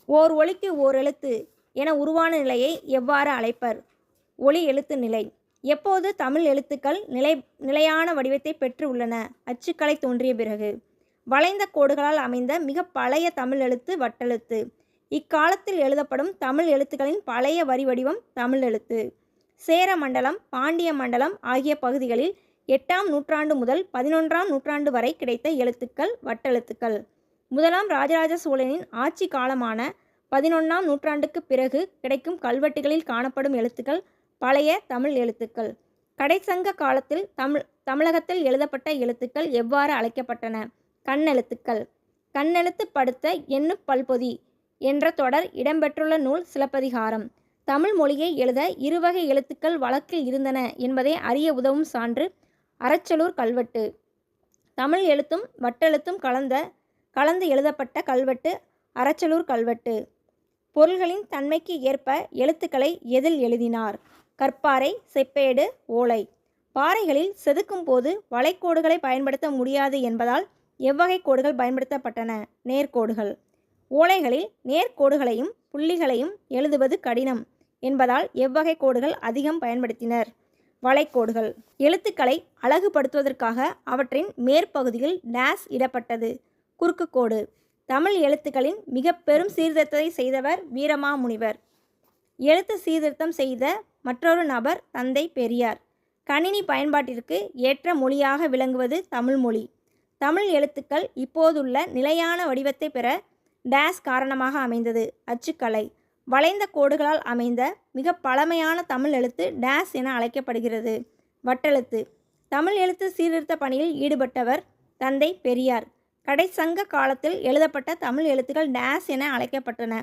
ஓர் ஒலிக்கு ஓர் எழுத்து என உருவான நிலையை எவ்வாறு அழைப்பர்? ஒலி எழுத்து நிலை. எப்போது தமிழ் எழுத்துக்கள் நிலையான வடிவத்தை பெற்று உள்ளன? அச்சுக்கலை தோன்றிய பிறகு. வளைந்த கோடுகளால் அமைந்த மிக பழைய தமிழ் எழுத்து வட்டெழுத்து. இக்காலத்தில் எழுதப்படும் தமிழ் எழுத்துக்களின் பழைய வரி வடிவம் தமிழ் எழுத்து. சேர மண்டலம், பாண்டிய மண்டலம் ஆகிய பகுதிகளில் 8ஆம் நூற்றாண்டு முதல் 11ஆம் நூற்றாண்டு வரை கிடைத்த எழுத்துக்கள் வட்டெழுத்துக்கள். முதலாம் ராஜராஜ சோழனின் ஆட்சி காலமான 11ஆம் நூற்றாண்டுக்கு பிறகு கிடைக்கும் கல்வெட்டுகளில் காணப்படும் எழுத்துக்கள் பழைய தமிழ் எழுத்துக்கள். கடைச்சங்க காலத்தில் தமிழகத்தில் எழுதப்பட்ட எழுத்துக்கள் எவ்வாறு அழைக்கப்பட்டன? கண்ணெழுத்துக்கள். கண்ணெழுத்து படுத்த எண்ணு பல்பொதி என்ற தொடர் இடம்பெற்றுள்ள நூல் சிலப்பதிகாரம். தமிழ் மொழியை எழுத இருவகை எழுத்துக்கள் வழக்கில் இருந்தன என்பதை அறிய உதவும் சான்று அரச்சலூர் கல்வெட்டு. தமிழ் எழுத்தும் வட்டெழுத்தும் கலந்து எழுதப்பட்ட கல்வெட்டு அரச்சலூர் கல்வெட்டு. பொருள்களின் தன்மைக்கு ஏற்ப எழுத்துக்களை எதில் எழுதினார்? கற்பாறை, செப்பேடு, ஓலை. பாறைகளில் செதுக்கும் போது வளைக்கோடுகளை பயன்படுத்த முடியாது என்பதால் எவ்வகை கோடுகள் பயன்படுத்தப்பட்டன? நேர்கோடுகள். ஓலைகளில் நேர்கோடுகளையும் புள்ளிகளையும் எழுதுவது கடினம் என்பதால் எவ்வகை கோடுகள் அதிகம் பயன்படுத்தினர்? வளைக்கோடுகள். எழுத்துக்களை அழகுபடுத்துவதற்காக அவற்றின் மேற்பகுதியில் டேஸ் இடப்பட்டது. குறுக்கு கோடு. தமிழ் எழுத்துக்களின் மிக பெரும் சீர்திருத்தத்தை செய்தவர் வீரமாமுனிவர். எழுத்து சீர்திருத்தம் செய்த மற்றொரு நபர் தந்தை பெரியார். கணினி பயன்பாட்டிற்கு ஏற்ற மொழியாக விளங்குவது தமிழ் மொழி. தமிழ் எழுத்துக்கள் இப்போதுள்ள நிலையான வடிவத்தை பெற டேஸ் காரணமாக அமைந்தது. அச்சுக்கலை. வளைந்த கோடுகளால் அமைந்த மிக பழமையான தமிழ் எழுத்து டேஸ் என அழைக்கப்படுகிறது. வட்டெழுத்து. தமிழ் எழுத்து சீர்திருத்த பணியில் ஈடுபட்டவர் தந்தை பெரியார். கடைச்சங்க காலத்தில் எழுதப்பட்ட தமிழ் எழுத்துக்கள் டேஸ் என அழைக்கப்பட்டன.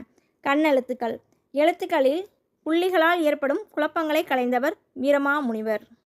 கண்ணெழுத்துக்கள். எழுத்துக்களில் புள்ளிகளால் ஏற்படும் குழப்பங்களை களைந்தவர் வீரமாமுனிவர்.